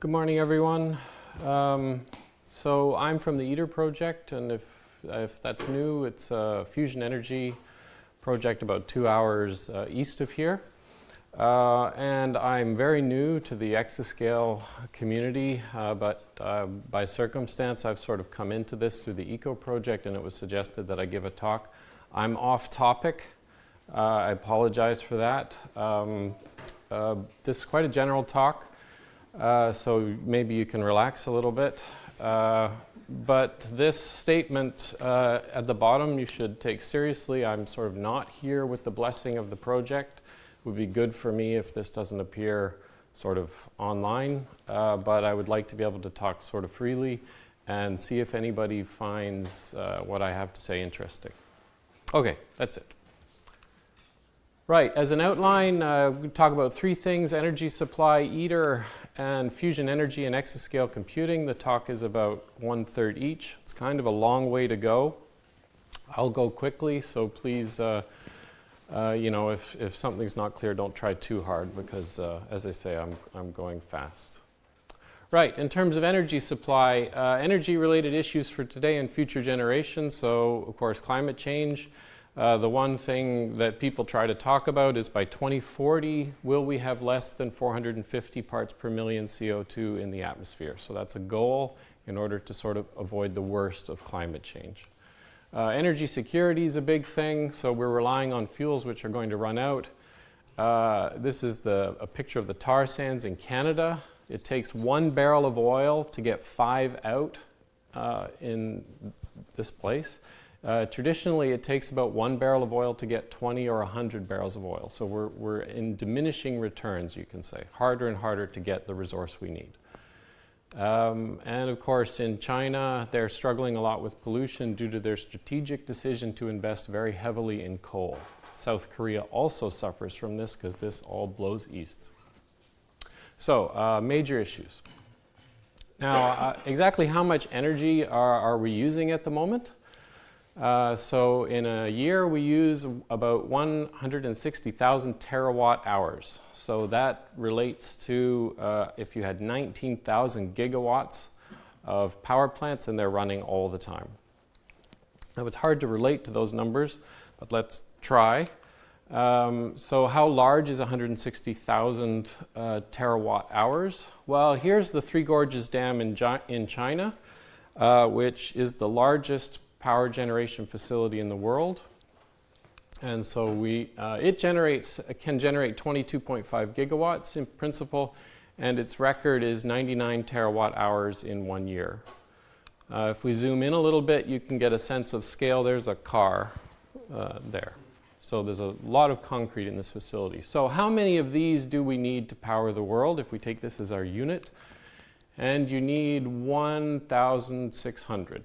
Good morning, everyone. So I'm from the ITER project, and if that's new, it's a fusion energy project about 2 hours east of here. And I'm very new to the Exascale community, but by circumstance, I've sort of come into this through the ECO project, and it was suggested that I give a talk. I'm off topic. I apologize for that. This is quite a general talk. So maybe you can relax a little bit. But this statement at the bottom you should take seriously. I'm sort of not here with the blessing of the project. It would be good for me if this doesn't appear sort of online, but I would like to be able to talk sort of freely and see if anybody finds what I have to say interesting. Okay, that's it. Right, as an outline, we talk about three things: energy supply, ITER, and fusion energy and exascale computing. The talk is about 1/3 each. It's kind of a long way to go. I'll go quickly, so please, if something's not clear, don't try too hard because, as I say, I'm going fast. Right, in terms of energy supply, energy-related issues for today and future generations. So, of course, climate change. The one thing that people try to talk about is by 2040, will we have less than 450 parts per million CO2 in the atmosphere? So that's a goal in order to sort of avoid the worst of climate change. Energy security is a big thing, so we're relying on fuels which are going to run out. This is a picture of the tar sands in Canada. It takes 1 barrel of oil to get 5 out in this place. Traditionally, it takes about 1 barrel of oil to get 20 or 100 barrels of oil. So we're in diminishing returns, you can say. Harder and harder to get the resource we need. And of course, in China, they're struggling a lot with pollution due to their strategic decision to invest very heavily in coal. South Korea also suffers from this because this all blows east. So, major issues. Now, exactly how much energy are we using at the moment? So in a year we use about 160,000 terawatt hours. So that relates to if you had 19,000 gigawatts of power plants and they're running all the time. Now it's hard to relate to those numbers, but let's try. So how large is 160,000 terawatt hours? Well, here's the Three Gorges Dam in China, which is the largest power generation facility in the world, and so it can generate 22.5 gigawatts in principle, and its record is 99 terawatt hours in 1 year. If we zoom in a little bit, you can get a sense of scale. There's a car there, so there's a lot of concrete in this facility. So how many of these do we need to power the world if we take this as our unit? And you need 1,600.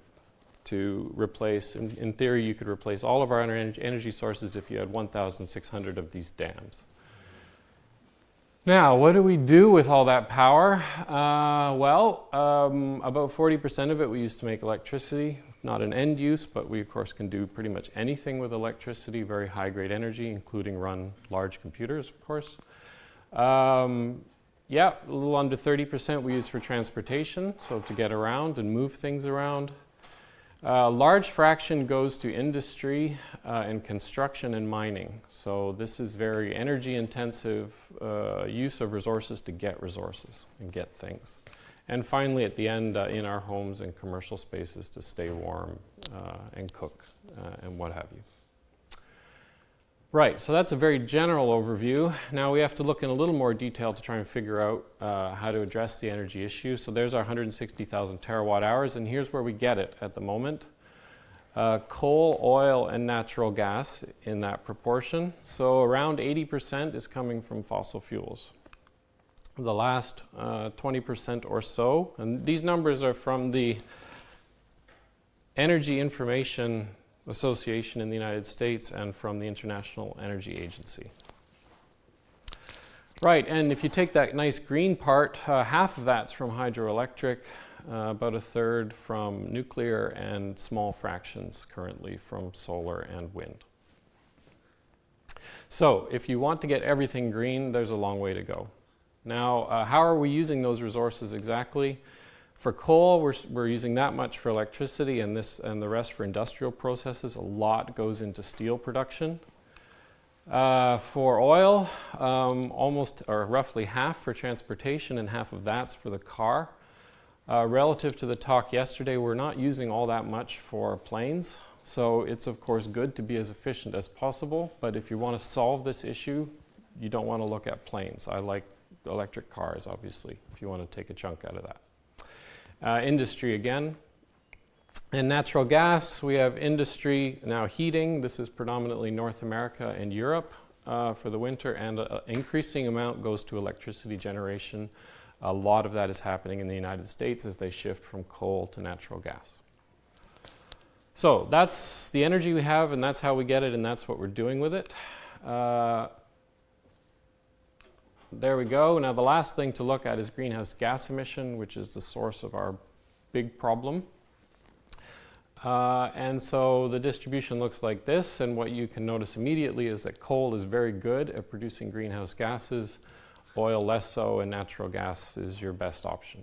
To replace, in theory, you could replace all of our energy sources if you had 1,600 of these dams. Now, what do we do with all that power? About 40% of it we use to make electricity. Not an end use, but we, of course, can do pretty much anything with electricity, very high-grade energy, including run large computers, of course. A little under 30% we use for transportation, so to get around and move things around. Large fraction goes to industry and construction and mining. So this is very energy intensive use of resources to get resources and get things. And finally, at the end, in our homes and commercial spaces to stay warm and cook and what have you. Right, so that's a very general overview. Now we have to look in a little more detail to try and figure out how to address the energy issue. So there's our 160,000 terawatt hours, and here's where we get it at the moment. Coal, oil, and natural gas in that proportion. So around 80% is coming from fossil fuels. The last 20% or so, and these numbers are from the Energy Information Association in the United States and from the International Energy Agency. Right, and if you take that nice green part, half of that's from hydroelectric, about a third from nuclear, and small fractions currently from solar and wind. So if you want to get everything green, there's a long way to go. Now, how are we using those resources exactly? For coal, we're using that much for electricity and the rest for industrial processes. A lot goes into steel production. For oil, almost or roughly half for transportation and half of that's for the car. Relative to the talk yesterday, we're not using all that much for planes. So it's of course good to be as efficient as possible, but if you want to solve this issue, you don't want to look at planes. I like electric cars, obviously, if you want to take a chunk out of that. Industry again. And natural gas, we have industry now heating. This is predominantly North America and Europe for the winter, and an increasing amount goes to electricity generation. A lot of that is happening in the United States as they shift from coal to natural gas. So that's the energy we have, and that's how we get it, and that's what we're doing with it. There we go. Now the last thing to look at is greenhouse gas emission, which is the source of our big problem. And so the distribution looks like this, and what you can notice immediately is that coal is very good at producing greenhouse gases, oil less so, and natural gas is your best option.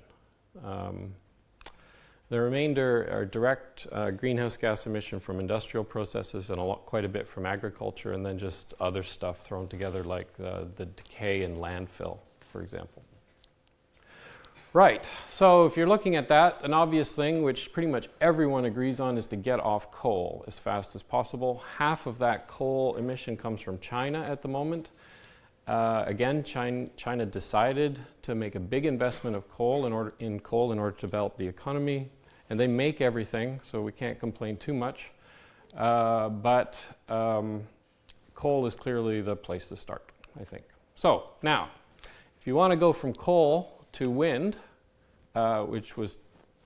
The remainder are direct greenhouse gas emission from industrial processes and quite a bit from agriculture, and then just other stuff thrown together like the decay in landfill, for example. Right, so if you're looking at that, an obvious thing, which pretty much everyone agrees on, is to get off coal as fast as possible. Half of that coal emission comes from China at the moment. Again, China decided to make a big investment of coal in order to develop the economy, and they make everything, so we can't complain too much. But coal is clearly the place to start, I think. So now, if you want to go from coal to wind, which was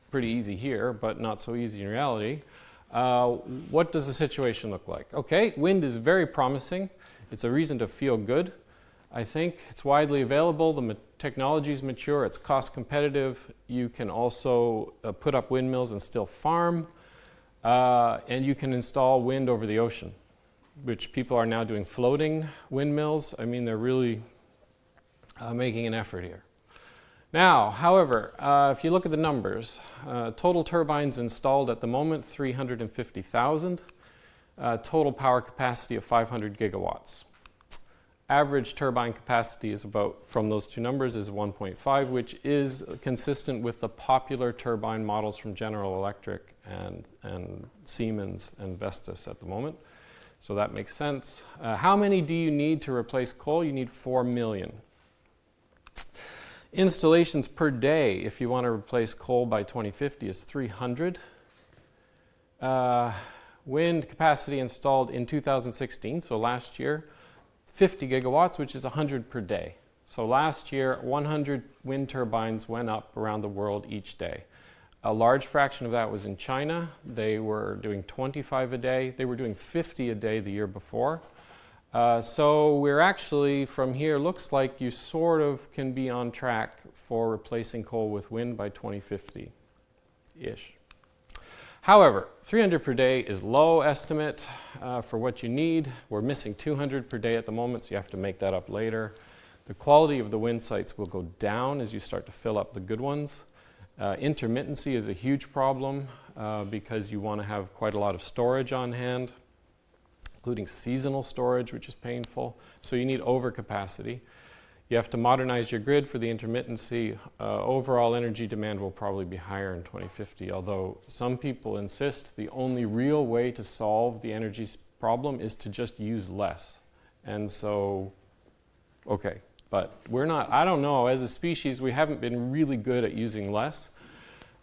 pretty easy here, but not so easy in reality, what does the situation look like? Okay, wind is very promising. It's a reason to feel good. I think it's widely available. The technology is mature. It's cost competitive. You can also put up windmills and still farm. And you can install wind over the ocean, which people are now doing floating windmills. I mean, they're really making an effort here. Now, however, if you look at the numbers, total turbines installed at the moment, 350,000. Total power capacity of 500 gigawatts. Average turbine capacity is about, from those two numbers, is 1.5, which is consistent with the popular turbine models from General Electric and Siemens and Vestas at the moment. So that makes sense. How many do you need to replace coal? You need 4 million. Installations per day, if you want to replace coal by 2050, is 300. Wind capacity installed in 2016, so last year, 50 gigawatts, which is 100 per day. So last year, 100 wind turbines went up around the world each day. A large fraction of that was in China. They were doing 25 a day. They were doing 50 a day the year before. So we're actually, from here, looks like you sort of can be on track for replacing coal with wind by 2050-ish. However, 300 per day is low estimate for what you need. We're missing 200 per day at the moment, so you have to make that up later. The quality of the wind sites will go down as you start to fill up the good ones. Intermittency is a huge problem because you want to have quite a lot of storage on hand, including seasonal storage, which is painful. So you need overcapacity. You have to modernize your grid for the intermittency. Overall energy demand will probably be higher in 2050, although some people insist the only real way to solve the energy problem is to just use less. And so, okay, but we're not, I don't know, as a species, we haven't been really good at using less.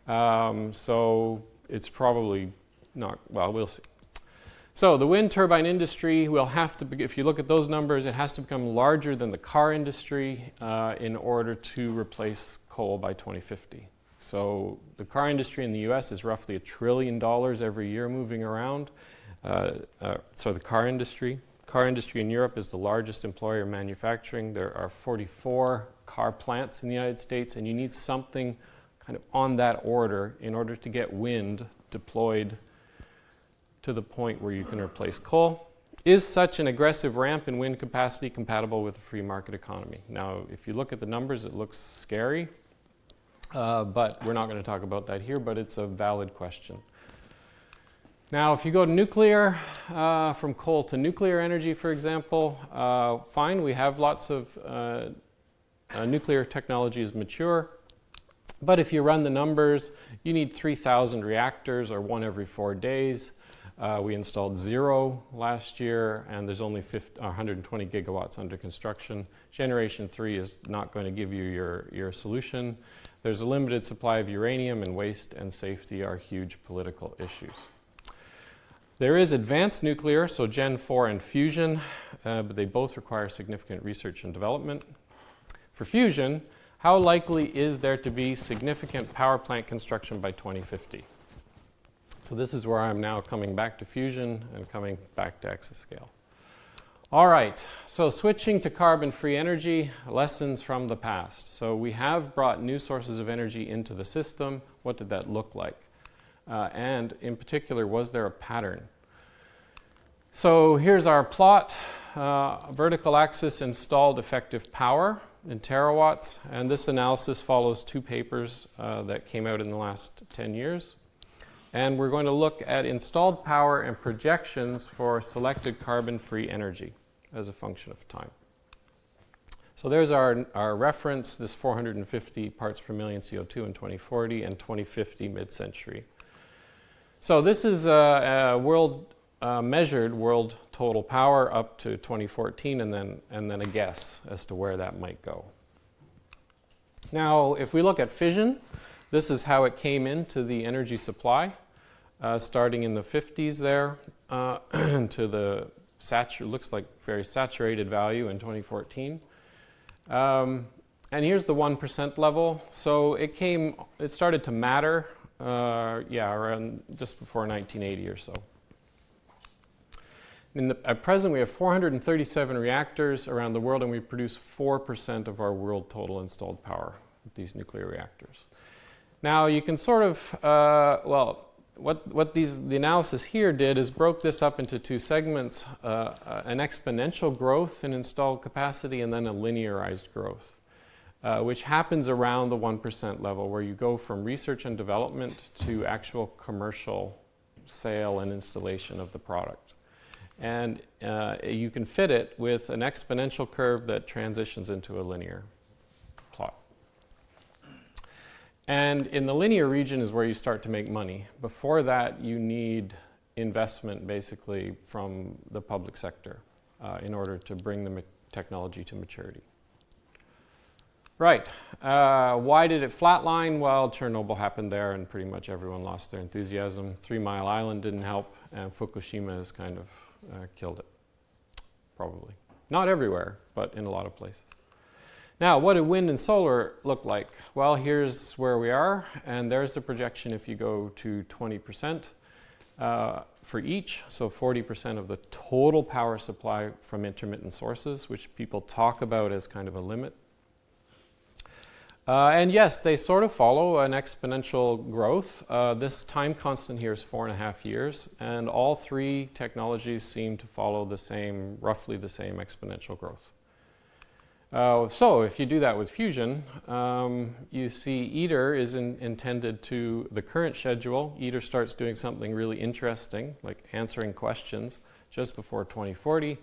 So it's probably not, well, we'll see. So the wind turbine industry will have to, if you look at those numbers, it has to become larger than the car industry in order to replace coal by 2050. So the car industry in the US is roughly $1 trillion every year moving around. So the car industry in Europe is the largest employer in manufacturing. There are 44 car plants in the United States, and you need something kind of on that order in order to get wind deployed to the point where you can replace coal. Is such an aggressive ramp in wind capacity compatible with a free market economy? Now, if you look at the numbers, it looks scary, but we're not going to talk about that here, but it's a valid question. Now, if you go to nuclear, from coal to nuclear energy, for example, fine, we have lots of nuclear technology is mature, but if you run the numbers, you need 3,000 reactors, or one every 4 days. We installed 0 last year, and there's only 120 gigawatts under construction. Generation 3 is not going to give you your solution. There's a limited supply of uranium, and waste and safety are huge political issues. There is advanced nuclear, so Gen 4 and fusion, but they both require significant research and development. For fusion, how likely is there to be significant power plant construction by 2050? So this is where I'm now coming back to fusion and coming back to exascale. All right, so switching to carbon-free energy, lessons from the past. So we have brought new sources of energy into the system. What did that look like? And in particular, was there a pattern? So here's our plot. Vertical axis installed effective power in terawatts, and this analysis follows 2 papers that came out in the last 10 years. And we're going to look at installed power and projections for selected carbon-free energy as a function of time. So there's our reference, this 450 parts per million CO2 in 2040 and 2050 mid-century. So this is a measured world total power up to 2014, and then a guess as to where that might go. Now, if we look at fission, this is how it came into the energy supply, starting in the 50s there to the looks like very saturated value in 2014. And here's the 1% level. So it started to matter, around just before 1980 or so. At present, we have 437 reactors around the world, and we produce 4% of our world total installed power with these nuclear reactors. Now, you can sort of, the analysis here did is broke this up into 2 segments, an exponential growth in installed capacity and then a linearized growth, which happens around the 1% level, where you go from research and development to actual commercial sale and installation of the product. And you can fit it with an exponential curve that transitions into a linear plot. And in the linear region is where you start to make money. Before that, you need investment basically from the public sector in order to bring the technology to maturity. Right. Why did it flatline? Well, Chernobyl happened there, and pretty much everyone lost their enthusiasm. 3 Mile Island didn't help, and Fukushima has kind of killed it, probably. Not everywhere, but in a lot of places. Now, what did wind and solar look like? Well, here's where we are, and there's the projection if you go to 20% for each, so 40% of the total power supply from intermittent sources, which people talk about as kind of a limit. And yes, they sort of follow an exponential growth. This time constant here is 4.5 years, and all 3 technologies seem to follow roughly the same exponential growth. So if you do that with fusion, you see ITER is intended to the current schedule. ITER starts doing something really interesting, like answering questions just before 2040.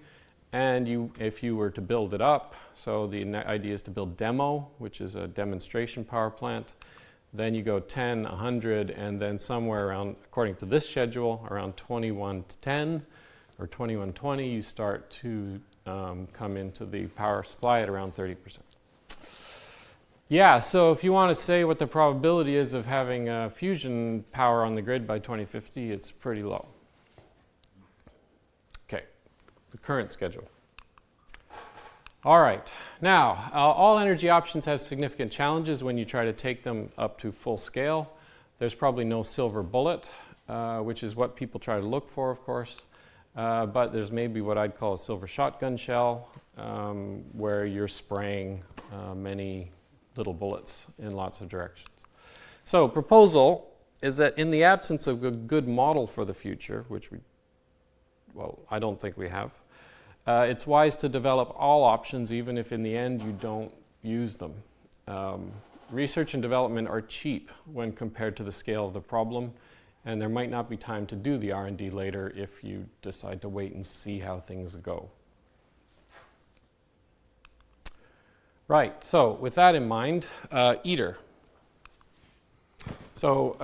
And if you were to build it up, so the idea is to build DEMO, which is a demonstration power plant. Then you go 10, 100, and then somewhere around, according to this schedule, around 2110 or 2120, you start to come into the power supply at around 30%. Yeah, so if you want to say what the probability is of having fusion power on the grid by 2050, it's pretty low. Okay, the current schedule. All right, now, all energy options have significant challenges when you try to take them up to full scale. There's probably no silver bullet, which is what people try to look for, of course. But there's maybe what I'd call a silver shotgun shell, where you're spraying many little bullets in lots of directions. So proposal is that in the absence of a good model for the future, which we well, I don't think we have. It's wise to develop all options, even if in the end you don't use them. Research and development are cheap when compared to the scale of the problem, and there might not be time to do the R&D later if you decide to wait and see how things go. Right, so with that in mind, ITER. So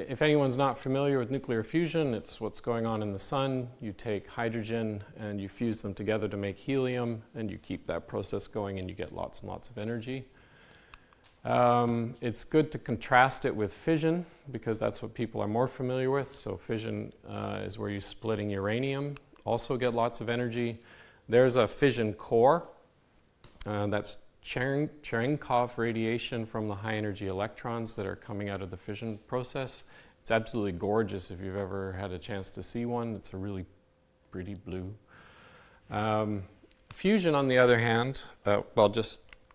if anyone's not familiar with nuclear fusion, it's what's going on in the sun. You take hydrogen and you fuse them together to make helium, and you keep that process going and you get lots and lots of energy. It's good to contrast it with fission because that's what people are more familiar with. So fission is where you're splitting uranium, also get lots of energy. There's a fission core. That's Cherenkov radiation from the high energy electrons that are coming out of the fission process. It's absolutely gorgeous if you've ever had a chance to see one. It's a really pretty blue. Fusion, on the other hand,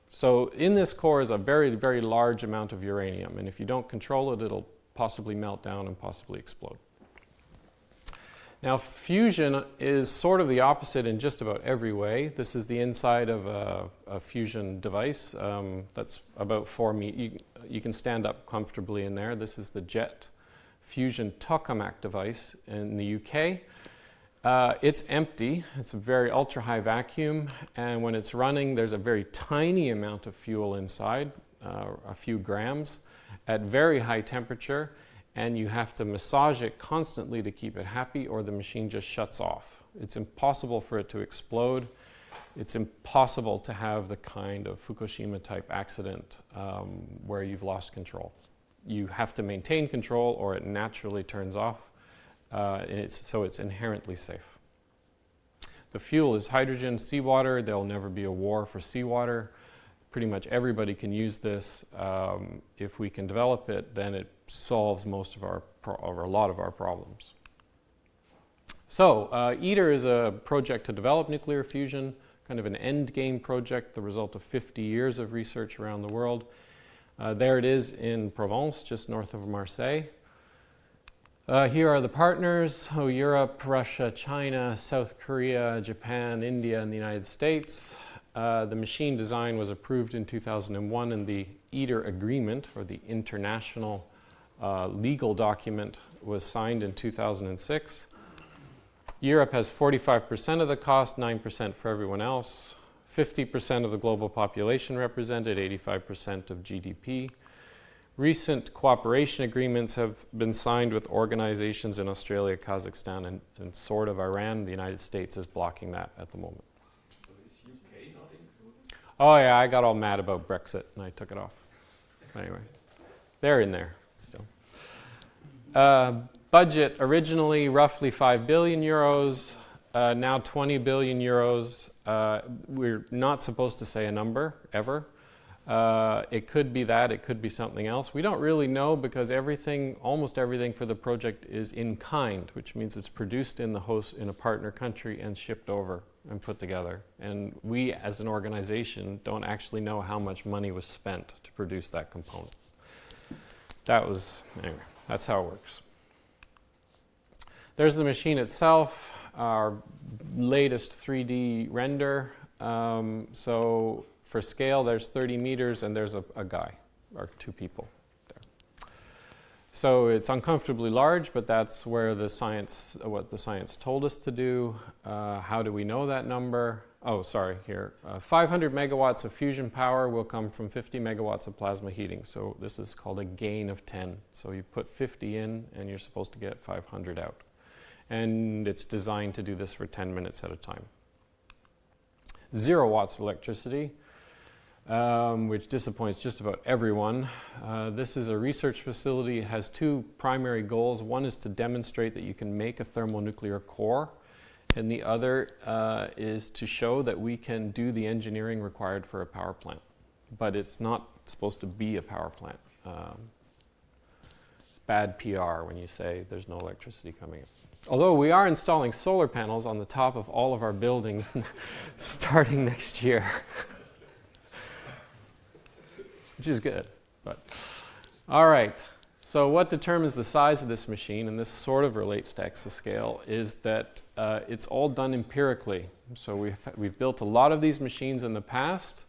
so in this core is a very, very large amount of uranium, and if you don't control it, it'll possibly melt down and possibly explode. Now, fusion is sort of the opposite in just about every way. This is the inside of a fusion device that's about 4 meters. You can stand up comfortably in there. This is the jet fusion tokamak device in the UK. It's empty. It's a very ultra-high vacuum, and when it's running, there's a very tiny amount of fuel inside, a few grams, at very high temperature. And you have to massage it constantly to keep it happy, or the machine just shuts off. It's impossible for it to explode. It's impossible to have the kind of Fukushima type accident where you've lost control. You have to maintain control or it naturally turns off, so it's inherently safe. The fuel is hydrogen, seawater. There'll never be a war for seawater. Pretty much everybody can use this. If we can develop it, then it solves most of a lot of our problems. So ITER is a project to develop nuclear fusion, kind of an end game project, the result of 50 years of research around the world. There it is in Provence, just north of Marseille. Here are the partners: Europe, Russia, China, South Korea, Japan, India, and the United States. The machine design was approved in 2001, and the ITER agreement, or the international legal document, was signed in 2006. Europe has 45% of the cost, 9% for everyone else. 50% of the global population represented, 85% of GDP. Recent cooperation agreements have been signed with organizations in Australia, Kazakhstan, and sort of Iran. The United States is blocking that at the moment. Is UK not included? Oh yeah, I got all mad about Brexit and I took it off. Anyway, they're in there still. Budget originally roughly 5 billion euros, now 20 billion euros. We're not supposed to say a number ever. It could be that, it could be something else. We don't really know because almost everything for the project is in kind, which means it's produced in a partner country and shipped over and put together. And we as an organization don't actually know how much money was spent to produce that component. Anyway, that's how it works. There's the machine itself, our latest 3D render. So for scale, there's 30 meters and there's a guy, or 2 people there. So it's uncomfortably large, but that's where what the science told us to do. How do we know that number? Oh, sorry, here. 500 megawatts of fusion power will come from 50 megawatts of plasma heating. So this is called a gain of 10. So you put 50 in and you're supposed to get 500 out. And it's designed to do this for 10 minutes at a time. 0 watts of electricity, which disappoints just about everyone. This is a research facility. It has 2 primary goals. One is to demonstrate that you can make a thermonuclear core, and the other is to show that we can do the engineering required for a power plant. But it's not supposed to be a power plant. It's bad PR when you say there's no electricity coming in. Although we are installing solar panels on the top of all of our buildings starting next year, which is good. But all right, So what determines the size of this machine, and this sort of relates to Exascale, is that it's all done empirically. So we've built a lot of these machines in the past.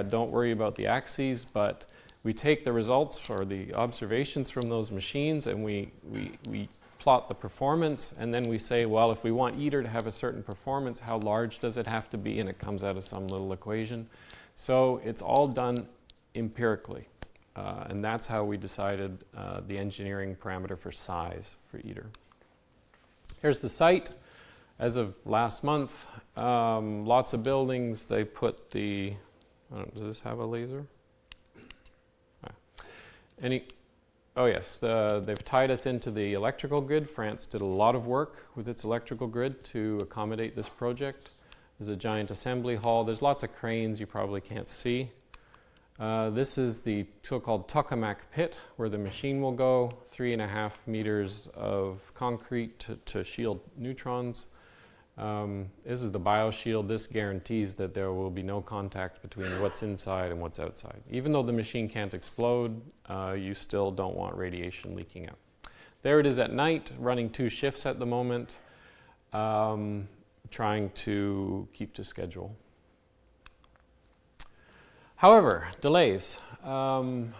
Don't worry about the axes, but we take the results or the observations from those machines and we plot the performance, and then we say, well, if we want ITER to have a certain performance, how large does it have to be? And it comes out of some little equation. So it's all done empirically. And that's how we decided the engineering parameter for size for ITER. Here's the site as of last month. Lots of buildings. They put the, does this have a laser? Oh yes, they've tied us into the electrical grid. France did a lot of work with its electrical grid to accommodate this project. There's a giant assembly hall. There's lots of cranes you probably can't see. This is the so-called tokamak pit where the machine will go, 3.5 meters of concrete to shield neutrons. This is the bioshield. This guarantees that there will be no contact between what's inside and what's outside. Even though the machine can't explode, you still don't want radiation leaking out. There it is at night, running 2 shifts at the moment, trying to keep to schedule. However, delays. The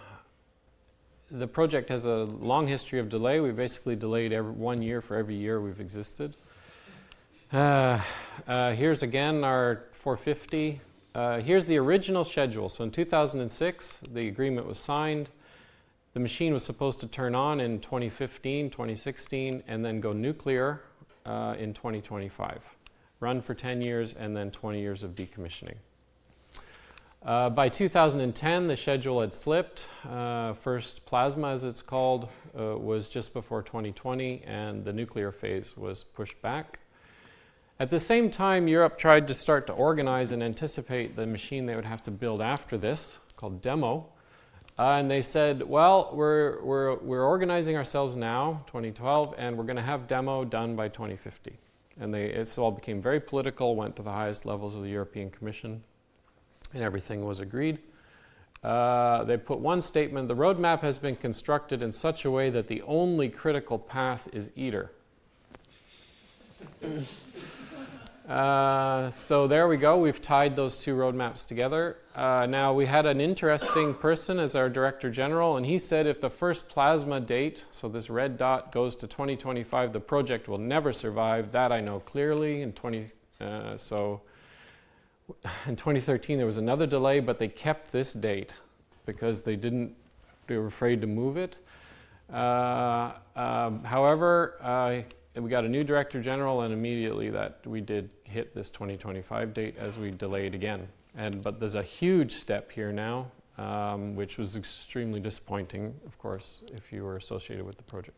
project has a long history of delay. We basically delayed 1 year for every year we've existed. Here's again our 450. Here's the original schedule. So in 2006, the agreement was signed. The machine was supposed to turn on in 2015, 2016, and then go nuclear in 2025. Run for 10 years and then 20 years of decommissioning. By 2010, the schedule had slipped. First plasma, as it's called, was just before 2020, and the nuclear phase was pushed back. At the same time, Europe tried to start to organize and anticipate the machine they would have to build after this, called demo. And they said, well, we're organizing ourselves now, 2012, and we're going to have demo done by 2050. And it all became very political, went to the highest levels of the European Commission, and everything was agreed. They put one statement: the roadmap has been constructed in such a way that the only critical path is ITER. So there we go. We've tied those 2 roadmaps together. Now, we had an interesting person as our Director General, and he said if the first plasma date, so this red dot, goes to 2025, the project will never survive. That I know clearly. In 2013, there was another delay, but they kept this date because they were afraid to move it. However, we got a new Director General, and immediately that we did hit this 2025 date as we delayed again. But there's a huge step here now, which was extremely disappointing, of course, if you were associated with the project.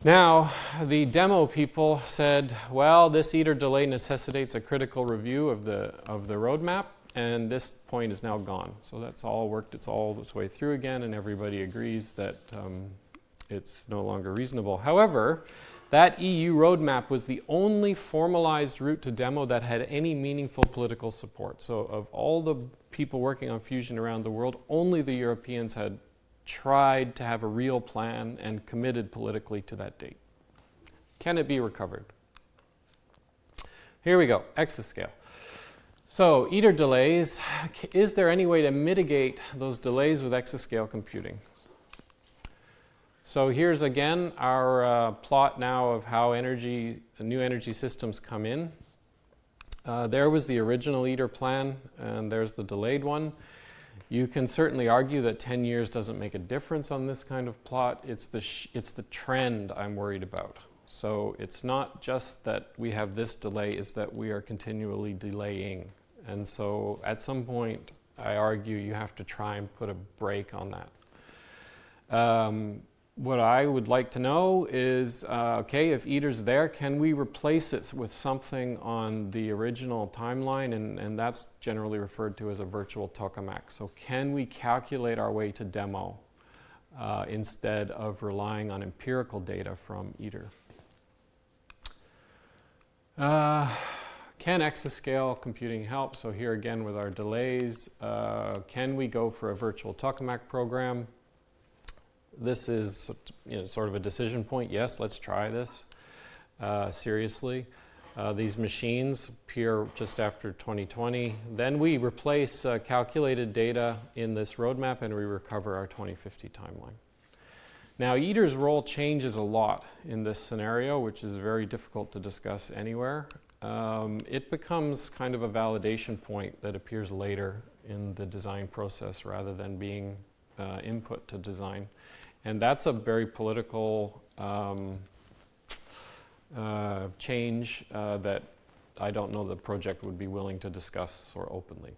Now, the demo people said, well, this ITER delay necessitates a critical review of the roadmap, and this point is now gone. So that's all worked its way through again, and everybody agrees that it's no longer reasonable. However, that EU roadmap was the only formalized route to demo that had any meaningful political support. So of all the people working on fusion around the world, only the Europeans had tried to have a real plan and committed politically to that date. Can it be recovered? Here we go, Exascale. So ITER delays. Is there any way to mitigate those delays with exascale computing? So here's again our plot now of how new energy systems come in. There was the original ITER plan, and there's the delayed one. You can certainly argue that 10 years doesn't make a difference on this kind of plot. It's the trend I'm worried about. So it's not just that we have this delay, it's that we are continually delaying. And so at some point, I argue you have to try and put a brake on that. What I would like to know is, okay, if ITER's there, can we replace it with something on the original timeline? And that's generally referred to as a virtual tokamak. So can we calculate our way to demo instead of relying on empirical data from ITER? Can exascale computing help? So here again with our delays, can we go for a virtual tokamak program? This is sort of a decision point. Yes, let's try this seriously. These machines appear just after 2020. Then we replace calculated data in this roadmap and we recover our 2050 timeline. Now, ITER's role changes a lot in this scenario, which is very difficult to discuss anywhere. It becomes kind of a validation point that appears later in the design process rather than being input to design. And that's a very political change that I don't know the project would be willing to discuss or openly.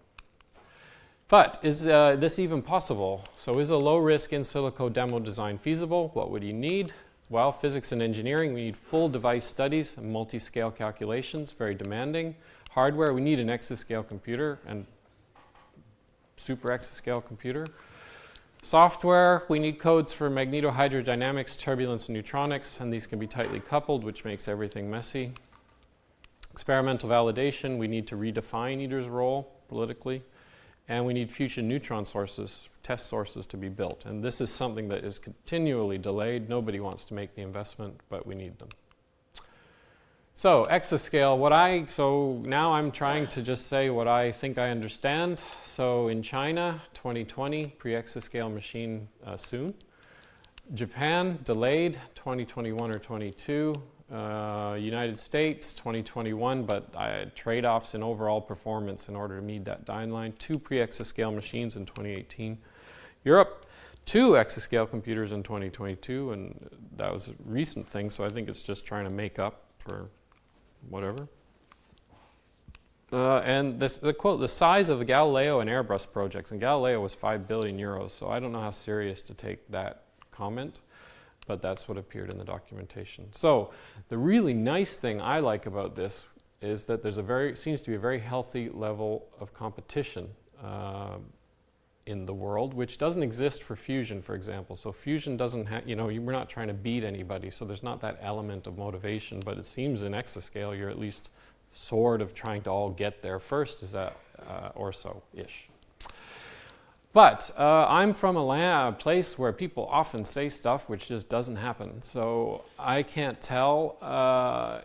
But is this even possible? So is a low-risk in silico demo design feasible? What would you need? Well, physics and engineering, we need full device studies and multi-scale calculations, very demanding. Hardware, we need an exascale computer and super exascale computer. Software, we need codes for magnetohydrodynamics, turbulence, and neutronics, and these can be tightly coupled, which makes everything messy. Experimental validation, we need to redefine ITER's role politically. And we need fusion neutron sources, test sources to be built. And this is something that is continually delayed. Nobody wants to make the investment, but we need them. So exascale, so now I'm trying to just say what I think I understand. So in China, 2020, pre-exascale machine soon. Japan, delayed, 2021 or 22. United States, 2021, but trade-offs in overall performance in order to meet that timeline. 2 pre-exascale machines in 2018. Europe, 2 exascale computers in 2022, and that was a recent thing, so I think it's just trying to make up for whatever. And the quote, the size of the Galileo and Airbus projects, and Galileo was 5 billion euros, so I don't know how serious to take that comment. But that's what appeared in the documentation. So the really nice thing I like about this is that there's seems to be a very healthy level of competition in the world, which doesn't exist for fusion, for example. So fusion doesn't have, we're not trying to beat anybody, so there's not that element of motivation, but it seems in exascale you're at least sort of trying to all get there first, is that, or so-ish. But I'm from a place where people often say stuff which just doesn't happen. So I can't tell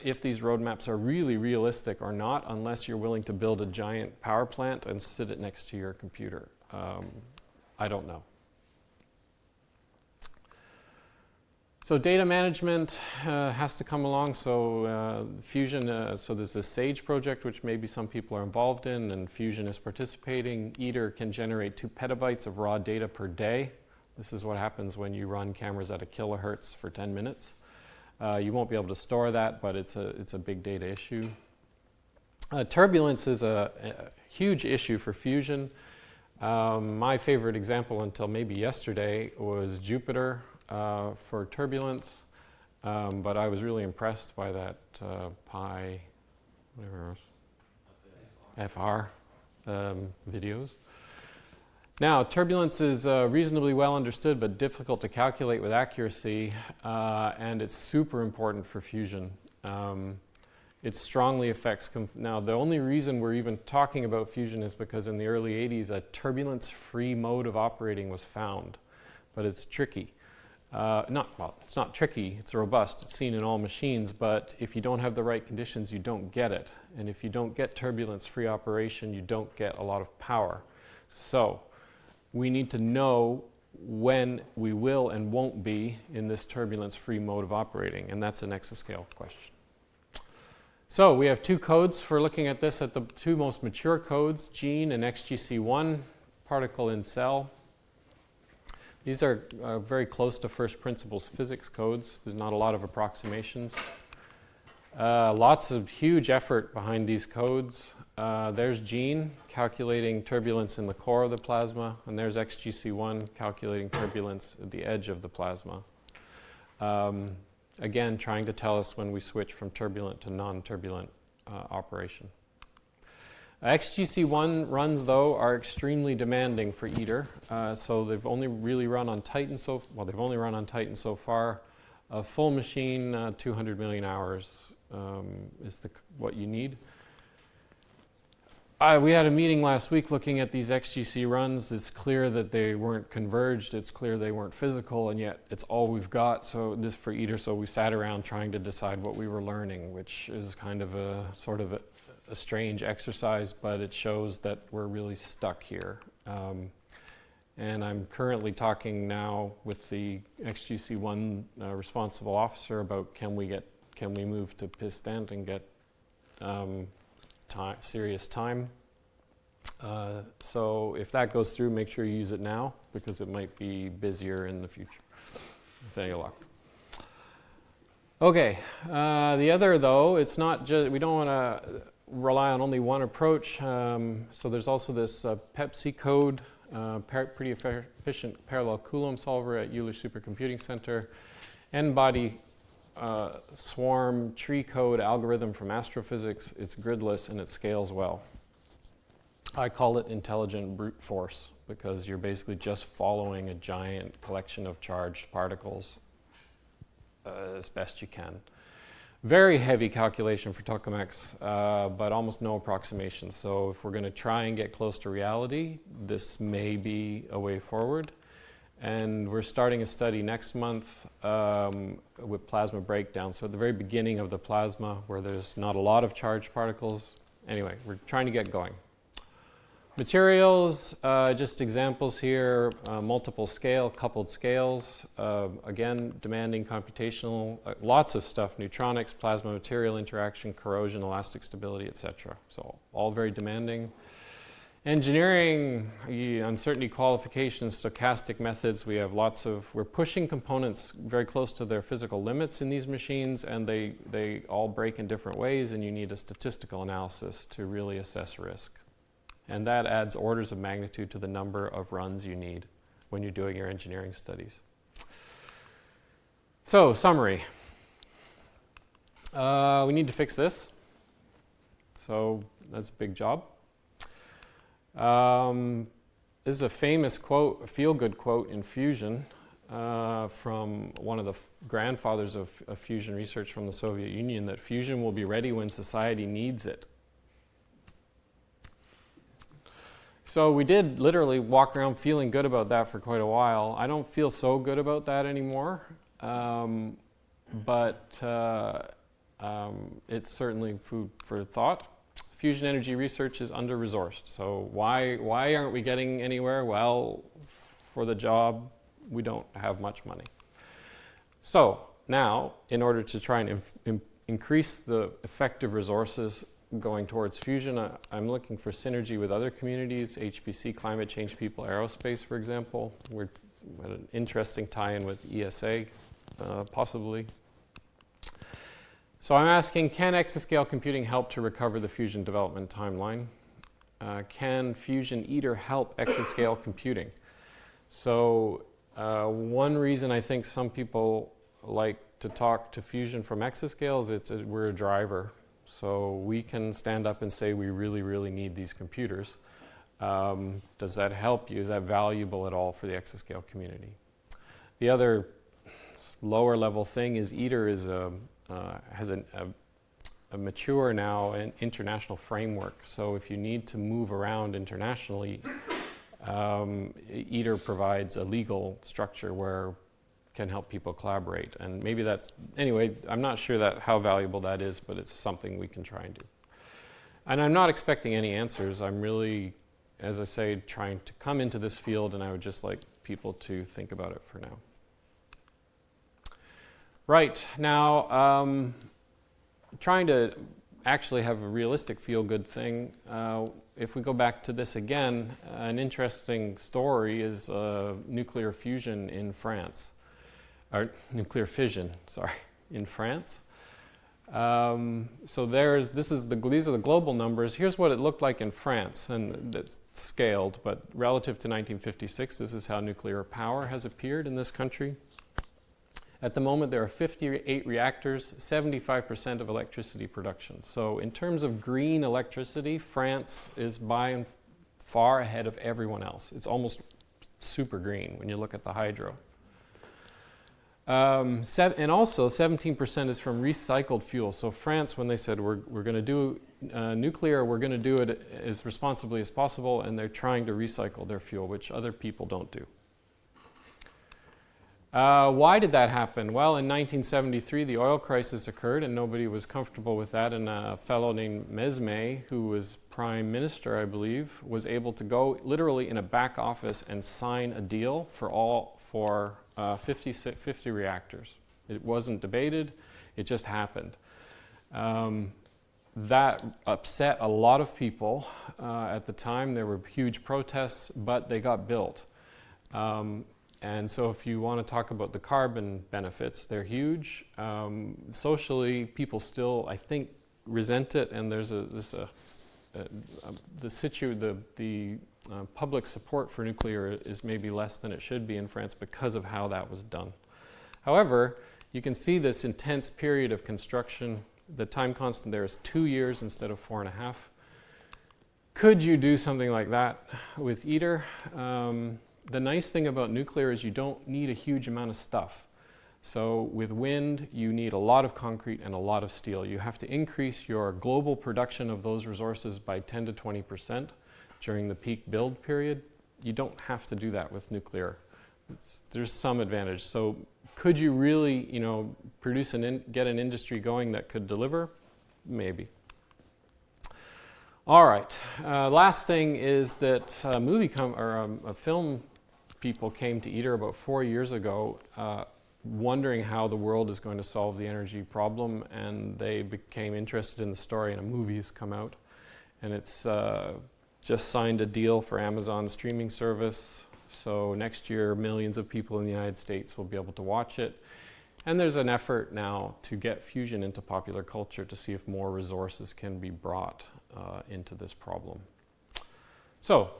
if these roadmaps are really realistic or not unless you're willing to build a giant power plant and sit it next to your computer. I don't know. So data management has to come along. So fusion, so there's this SAGE project, which maybe some people are involved in, and fusion is participating. ITER can generate 2 petabytes of raw data per day. This is what happens when you run cameras at 1 kilohertz for 10 minutes. You won't be able to store that, but it's a big data issue. Turbulence is a huge issue for fusion. My favorite example until maybe yesterday was Jupiter. For turbulence, but I was really impressed by that pi, whatever it was, FR videos. Now, turbulence is reasonably well understood, but difficult to calculate with accuracy, and it's super important for fusion. It strongly affects, now the only reason we're even talking about fusion is because in the early 80s, a turbulence-free mode of operating was found, but it's tricky. It's not tricky, it's robust, it's seen in all machines, but if you don't have the right conditions, you don't get it. And if you don't get turbulence-free operation, you don't get a lot of power. So we need to know when we will and won't be in this turbulence-free mode of operating, and that's an exascale question. So we have 2 codes for looking at this, at the 2 most mature codes, GENE and XGC1, particle in cell. These are very close to first principles physics codes. There's not a lot of approximations. Lots of huge effort behind these codes. There's GENE calculating turbulence in the core of the plasma, and there's XGC1 calculating turbulence at the edge of the plasma. Again, trying to tell us when we switch from turbulent to non-turbulent operation. XGC1 runs, though, are extremely demanding for ITER. So they've only really run on Titan so far. A full machine, 200 million hours is what you need. We had a meeting last week looking at these XGC runs. It's clear that they weren't converged. It's clear they weren't physical, and yet it's all we've got. So this for ITER. So we sat around trying to decide what we were learning, which is kind of a sort of a strange exercise, but it shows that we're really stuck here. And I'm currently talking now with the XGC1 responsible officer about can we move to PISTENT and get serious time. So if that goes through, make sure you use it now because it might be busier in the future with any luck. Okay, the other though, it's not just, we don't want to rely on only one approach. So there's also this PEPC code, pretty efficient parallel Coulomb solver at Euler Supercomputing Center, N-body swarm tree code algorithm from astrophysics. It's gridless and it scales well. I call it intelligent brute force because you're basically just following a giant collection of charged particles as best you can. Very heavy calculation for tokamaks, but almost no approximation. So if we're going to try and get close to reality, this may be a way forward. And we're starting a study next month with plasma breakdown. So at the very beginning of the plasma, where there's not a lot of charged particles. Anyway, we're trying to get going. Materials, just examples here, multiple scale, coupled scales. Again, demanding computational, lots of stuff, neutronics, plasma material interaction, corrosion, elastic stability, etc. So all very demanding. Engineering, uncertainty qualification, stochastic methods. We have we're pushing components very close to their physical limits in these machines, and they all break in different ways, and you need a statistical analysis to really assess risk. And that adds orders of magnitude to the number of runs you need when you're doing your engineering studies. So, summary. We need to fix this. So, that's a big job. This is a famous quote, a feel-good quote in fusion from one of the grandfathers of fusion research from the Soviet Union, that fusion will be ready when society needs it. So we did literally walk around feeling good about that for quite a while. I don't feel so good about that anymore, but it's certainly food for thought. Fusion energy research is under-resourced. So why aren't we getting anywhere? Well, for the job, we don't have much money. So now, in order to try and increase the effective resources going towards fusion, I'm looking for synergy with other communities, HPC, climate change people, aerospace, for example. We're at an interesting tie-in with ESA, possibly. So I'm asking, can exascale computing help to recover the fusion development timeline? Can fusion ITER help exascale computing? So one reason I think some people like to talk to fusion from exascale is we're a driver. So we can stand up and say we really, really need these computers. Does that help you? Is that valuable at all for the exascale community? The other lower level thing is ITER has a mature now an international framework. So if you need to move around internationally, ITER provides a legal structure where can help people collaborate. And maybe that's, anyway, I'm not sure how valuable that is, but it's something we can try and do. And I'm not expecting any answers. I'm really, as I say, trying to come into this field, and I would just like people to think about it for now. Right, now, trying to actually have a realistic feel-good thing. If we go back to this again, an interesting story is nuclear fusion in France. Or nuclear fission, sorry, in France. So these are the global numbers. Here's what it looked like in France, and that's scaled, but relative to 1956, this is how nuclear power has appeared in this country. At the moment, there are 58 reactors, 75% of electricity production. So in terms of green electricity, France is by and far ahead of everyone else. It's almost super green when you look at the hydro. And also 17% is from recycled fuel. So France, when they said we're going to do nuclear, we're going to do it as responsibly as possible, and they're trying to recycle their fuel, which other people don't do. Why did that happen? Well, in 1973, the oil crisis occurred, and nobody was comfortable with that. And a fellow named Mesme, who was prime minister, I believe, was able to go literally in a back office and sign a deal for 50 reactors. It wasn't debated, it just happened. That upset a lot of people at the time. There were huge protests, but they got built. And so if you want to talk about the carbon benefits, they're huge. Socially, people still, I think, resent it, and there's the public support for nuclear is maybe less than it should be in France because of how that was done. However, you can see this intense period of construction. The time constant there is 2 years instead of 4.5. Could you do something like that with ITER? The nice thing about nuclear is you don't need a huge amount of stuff. So with wind, you need a lot of concrete and a lot of steel. You have to increase your global production of those resources by 10 to 20% during the peak build period. You don't have to do that with nuclear. There's some advantage. So could you really, produce get an industry going that could deliver? Maybe. All right. Last thing is that film people came to ITER about 4 years ago, wondering how the world is going to solve the energy problem, and they became interested in the story, and a movie has come out, and it's just signed a deal for Amazon streaming service. So next year, millions of people in the United States will be able to watch it. And there's an effort now to get fusion into popular culture to see if more resources can be brought into this problem. So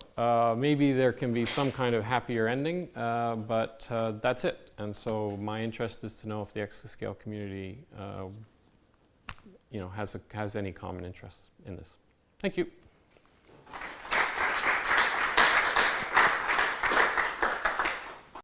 maybe there can be some kind of happier ending, but that's it. And so my interest is to know if the Exascale community has any common interest in this. Thank you.